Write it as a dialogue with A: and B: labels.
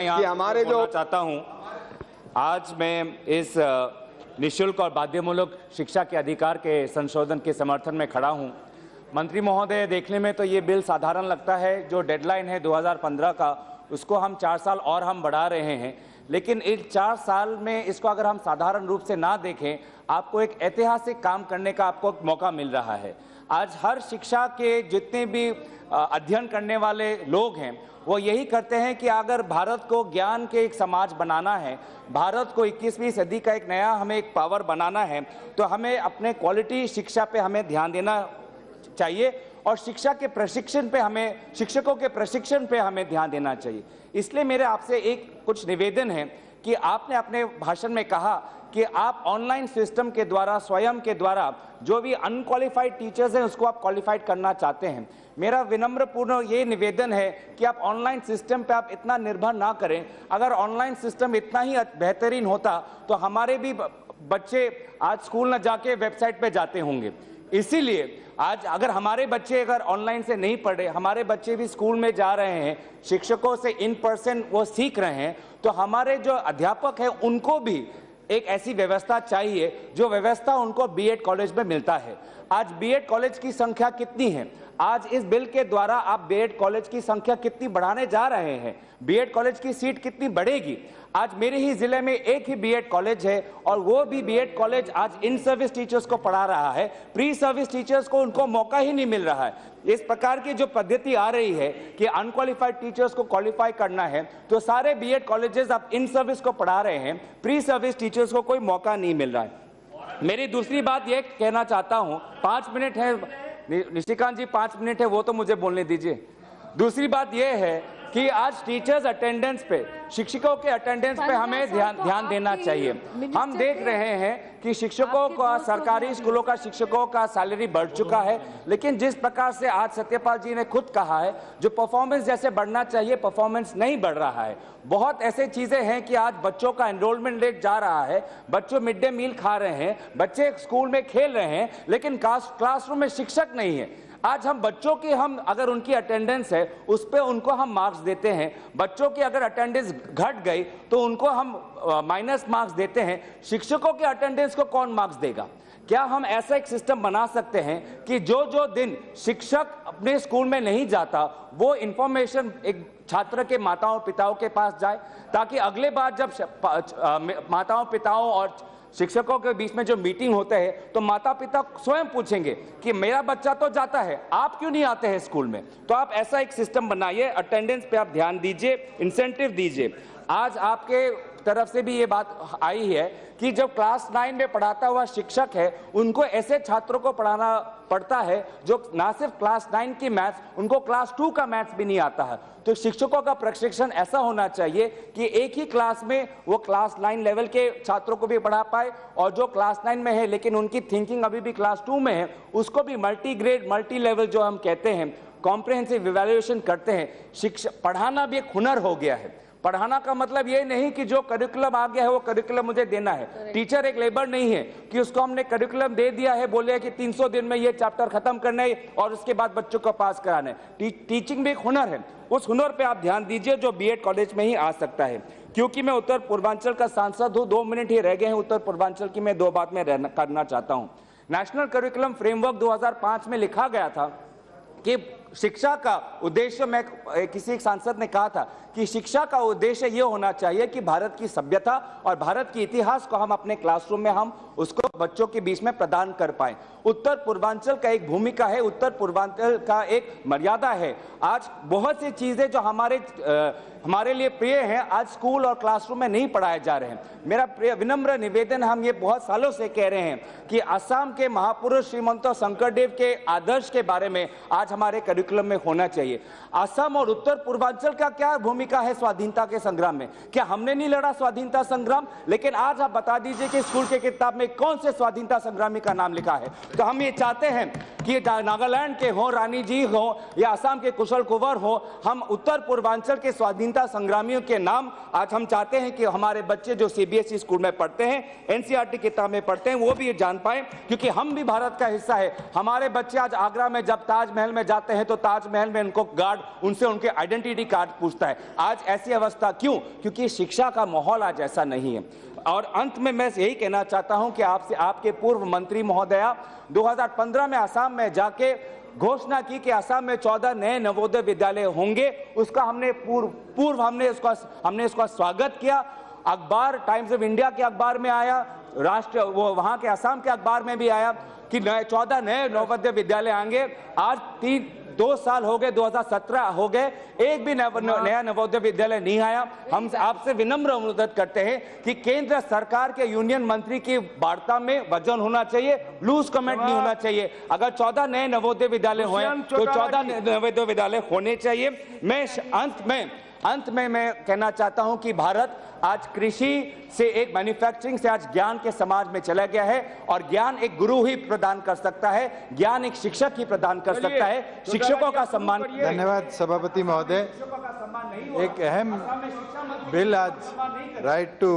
A: कि हमारे जो
B: चाहता हूं, आज मैं इस निःशुल्क और बाध्यतामूलक शिक्षा के अधिकार के संशोधन के समर्थन में खड़ा हूं। मंत्री महोदय, देखने में तो ये बिल साधारण लगता है। जो डेडलाइन है 2015 का, उसको हम 4 साल और हम बढ़ा रहे हैं, लेकिन इन 4 साल में इसको अगर हम साधारण रूप से ना देखें, आपको एक ऐतिहासिक काम करने का आपको मौका मिल रहा है। आज हर शिक्षा के जितने भी अध्ययन करने वाले लोग हैं, वो यही करते हैं कि अगर भारत को ज्ञान के एक समाज बनाना है, भारत को 21वीं सदी का एक नया हमें एक पावर बनाना है, तो हमें अपने क्वालिटी शिक्षा पे हमें ध्यान देना चाहिए और शिक्षा के प्रशिक्षण पे हमें, शिक्षकों के प्रशिक्षण पे हमें ध्यान देना चाहिए। इसलिए मेरे आपसे एक कुछ निवेदन है कि आपने अपने भाषण में कहा कि आप ऑनलाइन सिस्टम के द्वारा, स्वयं के द्वारा जो भी अनक्वालिफाइड टीचर्स हैं उसको आप क्वालिफाइड करना चाहते हैं। मेरा विनम्रपूर्ण ये निवेदन है कि आप ऑनलाइन सिस्टम पे आप इतना निर्भर ना करें। अगर ऑनलाइन सिस्टम इतना ही बेहतरीन होता तो हमारे भी बच्चे आज स्कूल न जाके वेबसाइट पे जाते होंगे। इसीलिए आज अगर हमारे बच्चे अगर ऑनलाइन से नहीं पढ़ रहे, हमारे बच्चे भी स्कूल में जा रहे हैं, शिक्षकों से इन पर्सन वो सीख रहे हैं, तो हमारे जो अध्यापक हैं उनको भी एक ऐसी व्यवस्था चाहिए जो व्यवस्था उनको बीएड कॉलेज में मिलता है। आज बीएड कॉलेज की संख्या कितनी है? आज इस बिल के द्वारा आप बीएड कॉलेज की संख्या कितनी बढ़ाने जा रहे हैं? बीएड कॉलेज की सीट कितनी बढ़ेगी? आज मेरे ही जिले में एक ही बीएड कॉलेज है और वो भी बीएड कॉलेज आज इन सर्विस टीचर्स को पढ़ा रहा है, प्री सर्विस टीचर्स को उनको मौका ही नहीं मिल रहा है। इस प्रकार की जो पद्धति आ रही है कि अनक्वालिफाइड टीचर्स को क्वालिफाई करना है, तो सारे बीएड कॉलेजेस अब इन सर्विस को पढ़ा रहे हैं, प्री सर्विस टीचर्स को कोई मौका नहीं मिल रहा है। मेरी दूसरी बात यह कहना चाहता हूं, 5 मिनट है निशिकांत जी, 5 मिनट है, वो तो मुझे बोलने दीजिए। दूसरी बात यह है कि आज टीचर्स अटेंडेंस पे, शिक्षकों के अटेंडेंस पे हमें ध्यान देना चाहिए। हम देख रहे हैं कि शिक्षकों का, सरकारी स्कूलों का शिक्षकों का सैलरी बढ़ चुका है, लेकिन जिस प्रकार से आज सत्यपाल जी ने खुद कहा है, जो परफॉर्मेंस जैसे बढ़ना चाहिए परफॉर्मेंस नहीं बढ़ रहा है। बहुत ऐसे चीजें हैं कि आज बच्चों का एनरोलमेंट रेट जा रहा है, बच्चों मिड डे मील खा रहे हैं, बच्चे स्कूल में खेल रहे हैं, लेकिन क्लासरूम में शिक्षक नहीं है। आज हम बच्चों की, हम अगर उनकी अटेंडेंस है उस पे उनको हम मार्क्स देते हैं, बच्चों की अगर अटेंडेंस घट गई तो उनको हम माइनस मार्क्स देते हैं। शिक्षकों के अटेंडेंस को कौन मार्क्स देगा? क्या हम ऐसा एक सिस्टम बना सकते हैं कि जो दिन शिक्षक अपने स्कूल में नहीं जाता, वो इंफॉर्मेशन एक छात्र के माताओं पिताओं के पास जाए, ताकि अगले बार जब माताओं पिताओं और शिक्षकों के बीच में जो मीटिंग होते हैं तो माता पिता स्वयं पूछेंगे कि मेरा बच्चा तो जाता है, आप क्यों नहीं आते हैं स्कूल में? तो आप ऐसा एक सिस्टम बनाइए, अटेंडेंस पे आप ध्यान दीजिए, इंसेंटिव दीजिए। आज आपके तरफ से भी ये बात आई है कि जब क्लास 9 में पढ़ाता हुआ शिक्षक है, उनको ऐसे छात्रों को पढ़ाना पड़ता है जो ना सिर्फ क्लास 9 की मैथ्स, उनको क्लास 2 का मैथ्स भी नहीं आता है। तो शिक्षकों का प्रशिक्षण ऐसा होना चाहिए कि एक ही क्लास में वो क्लास 9 लेवल के छात्रों को भी पढ़ा पाए, और जो क्लास 9 में है लेकिन उनकी थिंकिंग अभी भी क्लास 2 में है, उसको भी मल्टी ग्रेड, मल्टी लेवल जो हम कहते हैं, कॉम्प्रिहेंसिव इवैल्यूएशन करते हैं। शिक्षा पढ़ाना भी एक हुनर हो गया है। पढ़ाना का मतलब ये नहीं कि जो करिकुलम आ गया है वो करिकुलम मुझे देना है। टीचर एक लेबर नहीं है कि उसको हमने करिकुलम दे दिया है, बोले कि 300 दिन में ये चैप्टर खत्म करना है और उसके बाद बच्चों को पास कराना है। टीचिंग भी एक हुनर है, उस हुनर पे आप ध्यान दीजिए जो बीएड कॉलेज में ही आ सकता है। क्योंकि मैं उत्तर पूर्वांचल का सांसद हूँ, 2 मिनट ही रह गए हैं उत्तर पूर्वांचल की, मैं 2 बात में करना चाहता हूँ। नेशनल करिकुलम फ्रेमवर्क 2005 में लिखा गया था कि शिक्षा का उद्देश्य, मैं किसी एक सांसद ने कहा था कि शिक्षा का उद्देश्य यह होना चाहिए कि भारत की सभ्यता और भारत की इतिहास को हम अपने क्लासरूम में हम उसको बच्चों के बीच में प्रदान कर पाए। उत्तर पूर्वांचल का एक भूमिका है, उत्तर पूर्वांचल का एक मर्यादा है। आज बहुत सी चीजें जो हमारे लिए प्रिय हैं, आज स्कूल और क्लासरूम में नहीं पढ़ाए जा रहे हैं। मेरा विनम्र निवेदन, हम ये बहुत सालों से कह रहे हैं कि असम के महापुरुष श्रीमंत शंकरदेव के आदर्श के बारे में आज हमारे करिकुलम में होना चाहिए। असम और उत्तर पूर्वांचल का क्या भूमिका है स्वाधीनता के संग्राम में? क्या हमने नहीं लड़ा स्वाधीनता संग्राम? लेकिन आज आप बता दीजिए कि स्कूल के किताब में कौन से स्वाधीनता संग्रामी का नाम लिखा है? तो हम ये चाहते हैं कि नागालैंड के हो रानी जी हो या असम के कुशल कुंवर हो, हम उत्तर पूर्वांचल के स्वाधीनता स्वाधीनता संग्रामियों के नाम आज हम चाहते हैं कि हमारे बच्चे जो सीबीएसई स्कूल में पढ़ते हैं, एनसीईआरटी किताब में पढ़ते हैं, वो भी जान पाए, क्योंकि हम भी भारत का हिस्सा है। हमारे बच्चे आज आगरा में जब ताजमहल में जाते हैं तो ताजमहल में उनको गार्ड उनसे उनके आइडेंटिटी कार्ड पूछता है। आज ऐसी अवस्था क्यों? क्योंकि शिक्षा का माहौल आज ऐसा नहीं है। और अंत में मैं यही कहना चाहता हूं कि आपसे, आपके पूर्व मंत्री महोदया 2015 में असम में जाके घोषणा की कि असम में 14 नए नवोदय विद्यालय होंगे। उसका हमने पूर्व हमने इसका स्वागत किया। अखबार टाइम्स ऑफ इंडिया के अखबार में आया, राष्ट्र वो वहां के असम के अखबार में भी आया कि 14 नए नवोदय विद्यालय आएंगे। आज 2 साल हो गए, 2017 हो गए, एक भी नया नवोदय विद्यालय नहीं आया। हम आपसे विनम्र अनुरोध करते हैं कि केंद्र सरकार के यूनियन मंत्री की वार्ता में वजन होना चाहिए, लूज कमेंट नहीं होना चाहिए। अगर 14 नए नवोदय विद्यालय हुए तो 14 नवोदय विद्यालय होने चाहिए। मैं अंत में मैं कहना चाहता हूं कि भारत आज कृषि से एक मैन्युफैक्चरिंग से आज ज्ञान के समाज में चला गया है, और ज्ञान एक गुरु ही प्रदान कर सकता है, ज्ञान एक शिक्षक ही प्रदान कर सकता है। शिक्षकों का सम्मान।
A: धन्यवाद सभापति महोदय। एक अहम बिल आज राइट टू